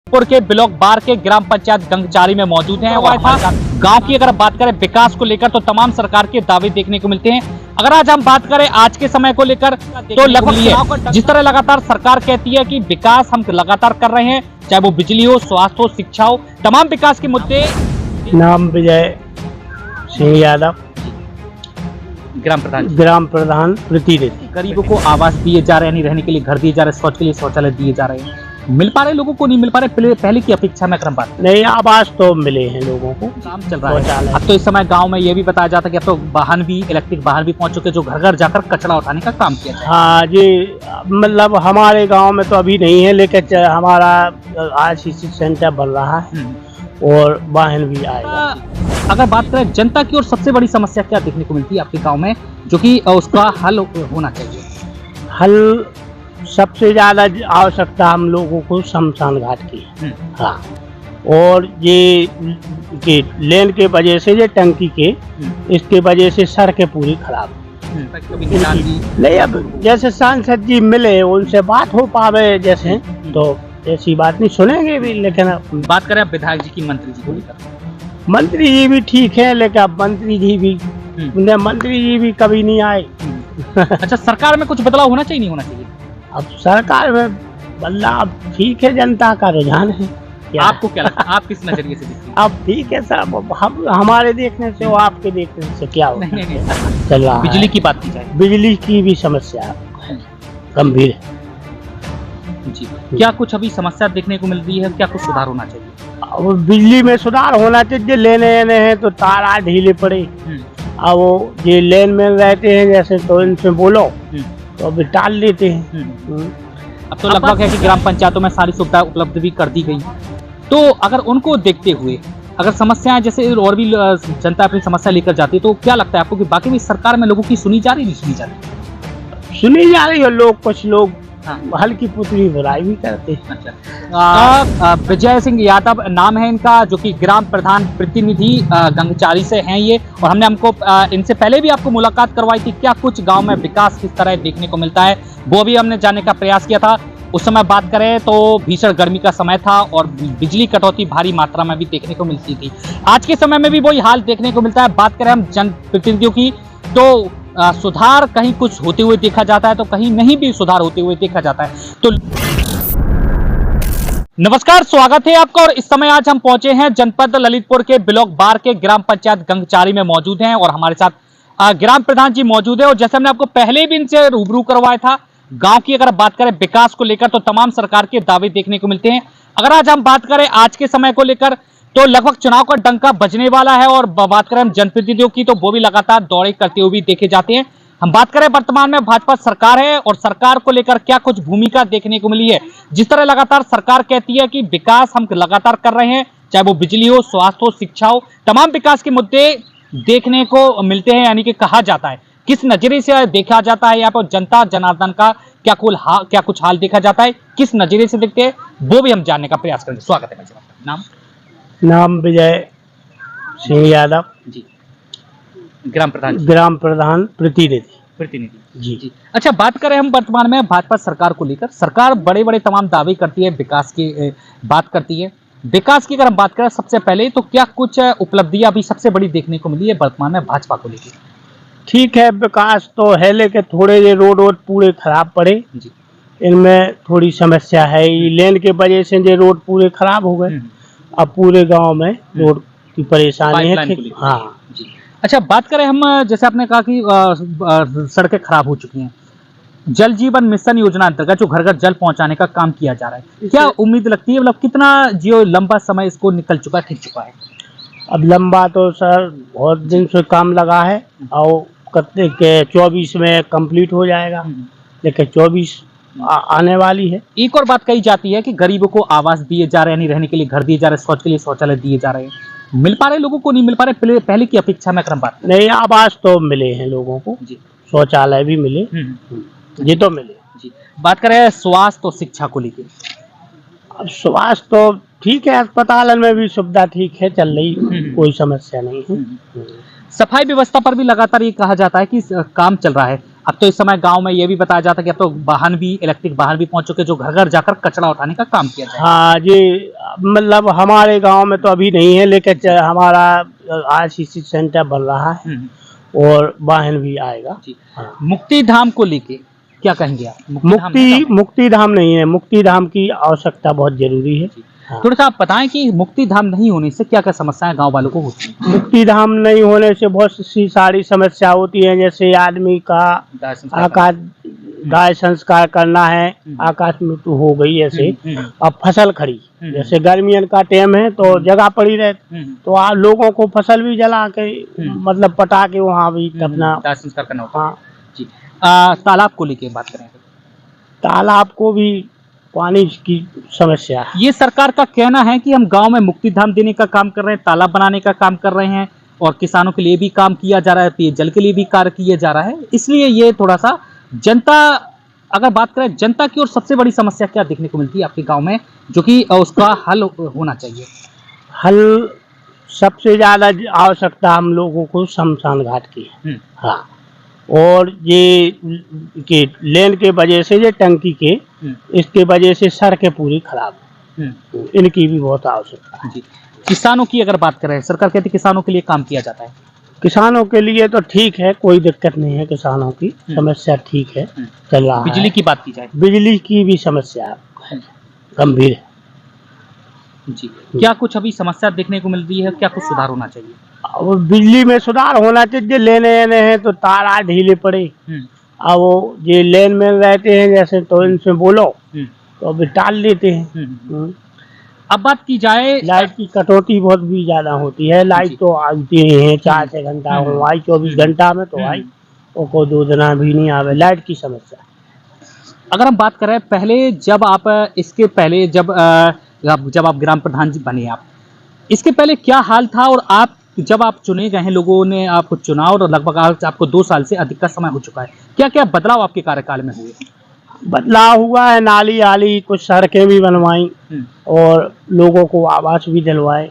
पुर के ब्लॉक बार के ग्राम पंचायत गंगचारी में मौजूद हैं और गांव की अगर बात करें विकास को लेकर तो तमाम सरकार के दावे देखने को मिलते हैं। अगर आज हम बात करें आज के समय को लेकर तो लगभग जिस तरह लगातार सरकार कहती है कि विकास हम लगातार कर रहे हैं, चाहे वो बिजली हो, स्वास्थ्य हो, शिक्षा हो, तमाम विकास के मुद्दे। नाम विजय सिंह यादव, ग्राम प्रधान प्रतिनिधि। गरीबों को आवास दिए जा रहे हैं, नहीं रहने के लिए घर दिए जा रहे हैं, शौच के लिए शौचालय दिए जा रहे हैं, मिल पा रहे लोगों को, नहीं मिल पा रहे पहले की अपेक्षा में क्रम बात नहीं, आवास तो मिले हैं लोगों को, काम चल रहा है। अब तो इस समय गांव में ये भी बताया जाता है कि अब तो वाहन भी, इलेक्ट्रिक वाहन भी पहुंच चुके जो घर घर जाकर कचरा उठाने का काम किया जाए। हाँ जी, मतलब हमारे गांव में तो अभी नहीं है, लेकिन हमारा आरसीसी सेंटर बन रहा है और वाहन भी आएगा। अगर बात करें जनता की और सबसे बड़ी समस्या क्या देखने को मिलती है आपके गांव में जो कि उसका हल होना चाहिए? हल सबसे ज्यादा आवश्यकता हम लोगों को शमशान घाट की है। हाँ, और ये कि लेन के वजह से, ये टंकी के इसके वजह से सड़कें पूरी खराब नहीं। अब जैसे सांसद जी मिले, उनसे बात हो पावे जैसे, तो ऐसी बात नहीं सुनेंगे भी। लेकिन बात करें अब विधायक जी की, मंत्री जी को लेकर, मंत्री जी भी ठीक है, लेकिन अब मंत्री जी भी कभी नहीं आए। अच्छा, सरकार में कुछ बदलाव होना चाहिए, नहीं होना चाहिए? अब सरकार में बदलाव ठीक है, जनता का रुझान है। आपको क्या लगता है, आप किस नजरिए से देखते हैं? अब ठीक है सर, हम हमारे देखने से और आपके देखने से क्या होगा? नहीं, चल रहा है। बिजली की बात की जाए, बिजली की भी समस्या गंभीर है जी। क्या कुछ अभी समस्या देखने को मिल रही है, क्या कुछ सुधार होना चाहिए? अब बिजली में सुधार होना चाहिए। लेने हैं तो तार ढीले पड़े, अब वो ये लेन में रहते हैं जैसे, तो इनसे बोलो तो अभी टाल लेते हैं। अब तो लगभग है कि ग्राम पंचायतों में सारी सुविधाएं उपलब्ध भी कर दी गई, तो अगर उनको देखते हुए अगर समस्याएं जैसे और भी जनता अपनी समस्या लेकर जाती है, तो क्या लगता है आपको कि बाकी भी सरकार में लोगों की सुनी जा रही, नहीं सुनी जा रही? सुनी जा रही है, कुछ लोग हल्की पुतली बुराई भी करते हैं। अच्छा, विजय सिंह यादव नाम है इनका, जो कि ग्राम प्रधान प्रतिनिधि गंगचारी से हैं ये, और हमने इनसे पहले भी आपको मुलाकात करवाई थी। क्या कुछ गांव में विकास किस तरह देखने को मिलता है वो भी हमने जानने का प्रयास किया था। उस समय बात करें तो भीषण गर्मी का समय था और बिजली कटौती भारी मात्रा में भी देखने को मिलती थी। आज के समय में भी वही हाल देखने को मिलता है। बात करें हम जनप्रतिनिधियों की तो सुधार कहीं कुछ होते हुए देखा जाता है, तो कहीं नहीं भी सुधार होते हुए देखा जाता है। तो नमस्कार, स्वागत है आपका। और इस समय आज हम पहुंचे हैं जनपद ललितपुर के ब्लॉक बार के ग्राम पंचायत गंगचारी में मौजूद हैं और हमारे साथ ग्राम प्रधान जी मौजूद है। और जैसे हमने आपको पहले भी इनसे रूबरू करवाया था, गांव की अगर बात करें विकास को लेकर तो तमाम सरकार के दावे देखने को मिलते हैं। अगर आज हम बात करें आज के समय को लेकर तो लगभग चुनाव का डंका बजने वाला है, और बात करें हम जनप्रतिनिधियों की तो वो भी लगातार दौरे करते हुए भी देखे जाते हैं। हम बात करें वर्तमान में भाजपा सरकार है और सरकार को लेकर क्या कुछ भूमिका देखने को मिली है। जिस तरह लगातार सरकार कहती है कि विकास हम लगातार कर रहे हैं, चाहे वो बिजली हो, स्वास्थ्य हो, शिक्षा हो, तमाम विकास के मुद्दे देखने को मिलते हैं, यानी कि कहा जाता है। किस नजरिए से देखा जाता है यहाँ पर जनता जनार्दन का क्या कुछ हाल देखा जाता है, किस नजरिए से देखते हैं, वो भी हम जानने का प्रयास करेंगे। स्वागत है। नाम विजय सिंह यादव जी, ग्राम प्रधान प्रतिनिधि जी। अच्छा, बात करें हम वर्तमान में भाजपा सरकार को लेकर, सरकार बड़े बड़े तमाम दावे करती है, विकास की बात करती है। विकास की अगर हम बात करें सबसे पहले तो क्या कुछ उपलब्धियां अभी सबसे बड़ी देखने को मिली है वर्तमान में भाजपा को लेकर? ठीक है, विकास तो है, लेकिन थोड़े ये रोड पूरे खराब पड़े जी, इनमें थोड़ी समस्या है। लेन के वजह से ये रोड पूरे खराब हो गए, अब पूरे गांव में रोड की परेशानी है। हाँ जी। अच्छा, बात करें हम, जैसे आपने कहा कि सड़कें खराब हो चुकी हैं, जल जीवन मिशन योजना अंतर्गत जो घर घर जल पहुंचाने का काम किया जा रहा है, क्या उम्मीद लगती है, मतलब कितना जो लंबा समय इसको निकल चुका है, खिंच चुका है? अब लंबा तो सर बहुत दिन से काम लगा है, और कहते के 24 में कंप्लीट हो जाएगा, लेकिन 24 आने वाली है। एक और बात कही जाती है कि गरीबों को आवास दिए जा रहे हैं, नहीं रहने के लिए घर दिए जा रहे हैं, शौच के लिए शौचालय दिए जा रहे हैं, मिल पा रहे लोगों को, नहीं मिल पा रहे पहले की अपेक्षा में क्रम बात नहीं। आवास तो मिले हैं लोगों को जी, शौचालय भी मिले, ये तो मिले जी। बात करें स्वास्थ्य और शिक्षा को लेकर, अब स्वास्थ्य तो ठीक है, अस्पताल में भी सुविधा ठीक है, चल रही, कोई समस्या नहीं है। सफाई व्यवस्था पर भी लगातार ये कहा जाता है कि काम चल रहा है। अब तो इस समय गांव में ये भी बताया जाता है कि अब तो वाहन भी, इलेक्ट्रिक वाहन भी पहुंच चुके, जो घर घर जाकर कचरा उठाने का काम किया जाए। हाँ जी, मतलब हमारे गांव में तो अभी नहीं है, लेकिन हमारा आरसीसी सेंटर बन रहा है और वाहन भी आएगा। जी। हाँ। मुक्ति धाम को लेके क्या कहेंगे आप? मुक्ति धाम नहीं है, मुक्ति धाम की आवश्यकता बहुत जरूरी है। हाँ। थोड़ा सा आप बताएं कि मुक्ति धाम नहीं होने से क्या क्या समस्याएं गांव वालों को होती हैं? मुक्ति धाम नहीं होने से बहुत सी सारी समस्या होती है, जैसे आदमी का आकाश दाह संस्कार करना है, आकाश मृत्यु हो गई ऐसे, अब फसल खड़ी, जैसे गर्मियन का टाइम है तो जगह पड़ी रहे तो लोगों को फसल भी जला के मतलब पटा के वहाँ भी अपना दाह संस्कार करना होता है। हाँ। जी। तालाब को लेके बात करें तो तालाब को भी पानी की समस्या है। ये सरकार का कहना है कि हम गांव में मुक्ति धाम देने का काम कर रहे हैं, तालाब बनाने का काम कर रहे हैं और किसानों के लिए भी काम किया जा रहा है, पेयजल के लिए भी कार्य किया जा रहा है, इसलिए ये थोड़ा सा जनता, अगर बात करें जनता की, और सबसे बड़ी समस्या क्या देखने को मिलती है आपके गांव में जो कि उसका हल होना चाहिए? हल सबसे ज्यादा आवश्यकता हम लोगों को शमशान घाट की है। हाँ, और ये कि लेन के वजह से, ये टंकी के इसके वजह से सड़कें पूरी खराब है, इनकी भी बहुत आवश्यकता है। जी। किसानों की अगर बात करें, सरकार कहती है किसानों के लिए काम किया जाता है। किसानों के लिए तो ठीक है, कोई दिक्कत नहीं है, किसानों की समस्या ठीक है, चल रहा है। बिजली की बात की जाए, बिजली की भी समस्या गंभीर है। जी। क्या कुछ अभी समस्या देखने को मिल रही है, क्या कुछ सुधार होना चाहिए? और बिजली में सुधार होना चाहिए, लेने हैं तो तार ढीले पड़े, अब वो ये लेन में रहते हैं जैसे, तो इनसे बोलो तो अभी टाल देते हैं। अब बात की जाए, लाइट की कटौती बहुत भी ज्यादा होती है, लाइट तो आती है 4-6 घंटा हो आई, 24 घंटा में तो आई, तो कोई 2 दिन भी नहीं आवे, लाइट की समस्या। अगर हम बात करें पहले, जब आप इसके पहले जब आप ग्राम प्रधान जी बने, आप इसके पहले क्या हाल था, और आप जब आप चुने गए हैं, लोगों ने आपको चुना और लगभग आपको 2 साल से अधिक का समय हो चुका है, क्या क्या बदलाव आपके कार्यकाल में हुए? बदलाव हुआ है, नाली आली, कुछ सड़कें भी बनवाई और लोगों को आवास भी दिलवाए,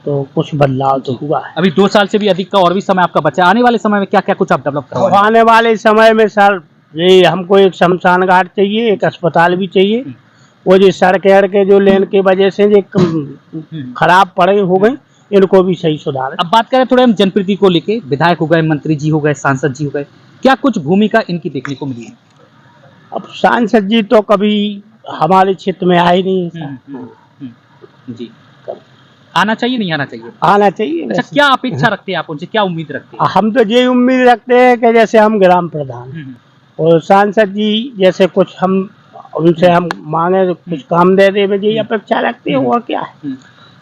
तो कुछ बदलाव तो हुआ है। अभी 2 साल से भी अधिक का और भी समय आपका बचा है, आने वाले समय में क्या क्या कुछ आप डेवलप करवाएंगे? आने वाले समय में सर, ये हमको एक शमशान घाट चाहिए, एक अस्पताल भी चाहिए, वो जो सड़कें जो लेन के वजह से ये खराब पड़े हो गए, इनको भी सही सुधार। अब बात करें थोड़े हम जनप्रतिनिधि को लेके, विधायक हो गए, मंत्री जी हो गए, सांसद जी हो गए, क्या कुछ भूमिका इनकी देखने को मिली है? अब सांसद जी तो कभी हमारे क्षेत्र में आए नहीं है। जी। आना चाहिए, नहीं आना चाहिए? आना चाहिए। अच्छा, क्या अपेक्षा रखते हैं आप उनसे, क्या उम्मीद रखते हैं? हम तो ये उम्मीद रखते हैं कि जैसे हम ग्राम प्रधान और सांसद जी जैसे कुछ हम उनसे हम मांगे, कुछ काम दे दे, यही अपेक्षा रखते हैं, और क्या है।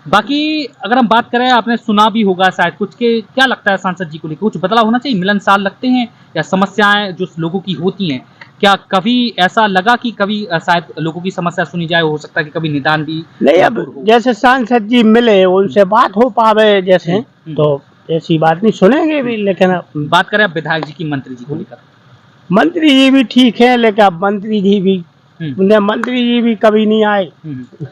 बाकी अगर हम बात करें, आपने सुना भी होगा शायद कुछ के, क्या लगता है सांसद जी को लेकर कुछ बदलाव होना चाहिए, मिलनसार लगते हैं, या समस्याएं जो लोगों की होती हैं, क्या कभी ऐसा लगा कि कभी शायद लोगों की समस्या सुनी जाए, हो सकता है कि कभी निदान भी नहीं? अब जैसे सांसद जी मिले, उनसे बात हो पावे जैसे, तो ऐसी बात नहीं सुनेंगे भी, लेकिन बात करें अब विधायक जी की, मंत्री जी को लेकर, मंत्री जी भी ठीक है, लेकिन अब मंत्री जी भी कभी नहीं आए।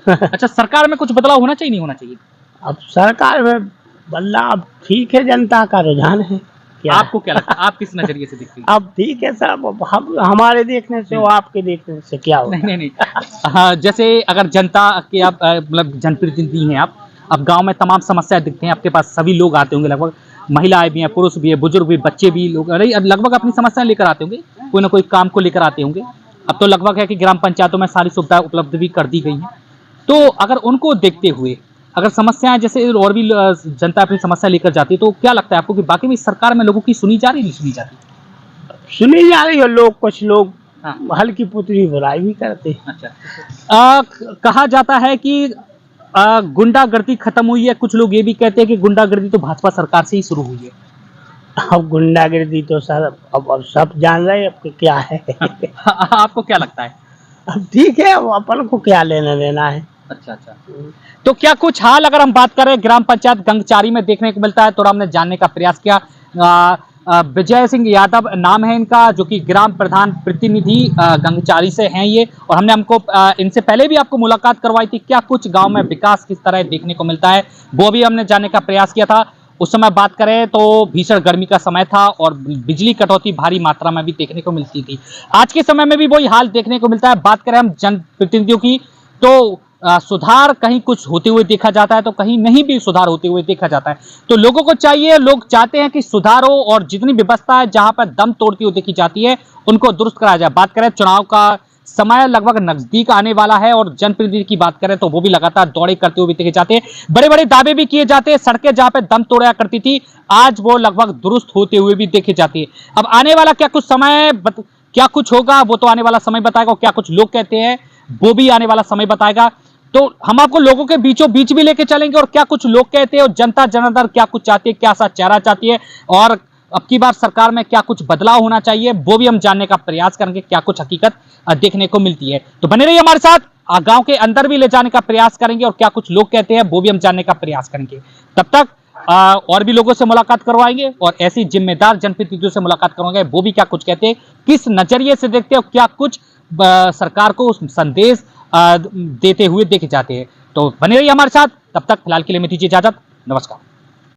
अच्छा, सरकार में कुछ बदलाव होना चाहिए, नहीं होना चाहिए? अब सरकार में बदलाव ठीक है, जनता का रुझान है। आपको क्या लगता है, आप किस नजरिए से देखते हैं? अब ठीक है साहब, हम हमारे देखने से, आपके देखने से क्या होगा? नहीं। हाँ, जैसे अगर जनता के आप मतलब जनप्रतिनिधि हैं आप, अब गांव में तमाम समस्याएं दिखते हैं आपके पास, सभी लोग आते होंगे, लगभग महिलाएं भी हैं, पुरुष भी है, बुजुर्ग भी, बच्चे भी, लोग लगभग अपनी समस्याएं लेकर आते होंगे, कोई ना कोई काम को लेकर आते होंगे। अब तो लगभग है कि ग्राम पंचायतों में सारी सुविधाएं उपलब्ध भी कर दी गई हैं, तो अगर उनको देखते हुए अगर समस्याएं जैसे और भी जनता अपनी समस्या लेकर जाती है, तो क्या लगता है आपको कि बाकी में सरकार में लोगों की सुनी जा रही, नहीं सुनी जा रही? सुनी जा रही है, लोग कुछ लोग हल्की पुतली बुराई भी करते हैं। अच्छा, कहा जाता है कि गुंडागर्दी खत्म हुई है, कुछ लोग ये भी कहते हैं कि गुंडागर्दी तो भाजपा सरकार से ही शुरू हुई है। अब गुंडागर्दी तो सर अब सब जान रहे हैं अब क्या है। आपको क्या लगता है? अब ठीक है, अब अपन को क्या लेना देना है। अच्छा, तो क्या कुछ हाल अगर हम बात करें ग्राम पंचायत गंगचारी में देखने को मिलता है, तो हमने जानने का प्रयास किया। विजय सिंह यादव नाम है इनका, जो कि ग्राम प्रधान प्रतिनिधि गंगचारी से हैं ये, और हमको इनसे पहले भी आपको मुलाकात करवाई थी। क्या कुछ गांव में विकास किस तरह देखने को मिलता है, वो भी हमने जानने का प्रयास किया था। उस समय बात करें तो भीषण गर्मी का समय था और बिजली कटौती भारी मात्रा में भी देखने को मिलती थी। आज के समय में भी वही हाल देखने को मिलता है। बात करें हम जनप्रतिनिधियों की तो सुधार कहीं कुछ होते हुए देखा जाता है तो कहीं नहीं भी सुधार होते हुए देखा जाता है। तो लोगों को चाहिए, लोग चाहते हैं कि सुधार हो और जितनी व्यवस्था है जहां पर दम तोड़ती हुई देखी जाती है उनको दुरुस्त कराया जाए। बात करें चुनाव का समय लगभग नजदीक आने वाला है और जनप्रतिनिधि की बात करें तो वो भी लगातार दौड़े करते हुए देखे जाते हैं। बड़े बड़े दावे भी किए जाते हैं। सड़कें जहां पे दम तोड़ा करती थी आज वो लगभग दुरुस्त होते हुए भी देखी जाती है। अब आने वाला क्या कुछ समय क्या कुछ होगा वो तो आने वाला समय बताएगा, और क्या कुछ लोग कहते हैं वो भी आने वाला समय बताएगा। तो हम आपको लोगों के बीचों बीच भी लेके चलेंगे और क्या कुछ लोग कहते हैं और जनता जनार्दन क्या कुछ चाहती है, क्या सा चेहरा चाहती है और अब की बार सरकार में क्या कुछ बदलाव होना चाहिए वो भी हम जानने का प्रयास करेंगे, क्या कुछ हकीकत देखने को मिलती है। तो बने रहिए हमारे साथ, गांव के अंदर भी ले जाने का प्रयास करेंगे और क्या कुछ लोग कहते हैं वो भी हम जानने का प्रयास करेंगे। तब तक और भी लोगों से मुलाकात करवाएंगे और ऐसी जिम्मेदार जनप्रतिनिधियों से मुलाकात करवाएंगे, वो भी क्या कुछ कहते हैं, किस नजरिए से देखते हैं और क्या कुछ सरकार को संदेश देते हुए देखे जाते हैं। तो बने रहिए हमारे साथ, तब तक फिलहाल के लिए मैं दीजिए इजाजत। नमस्कार।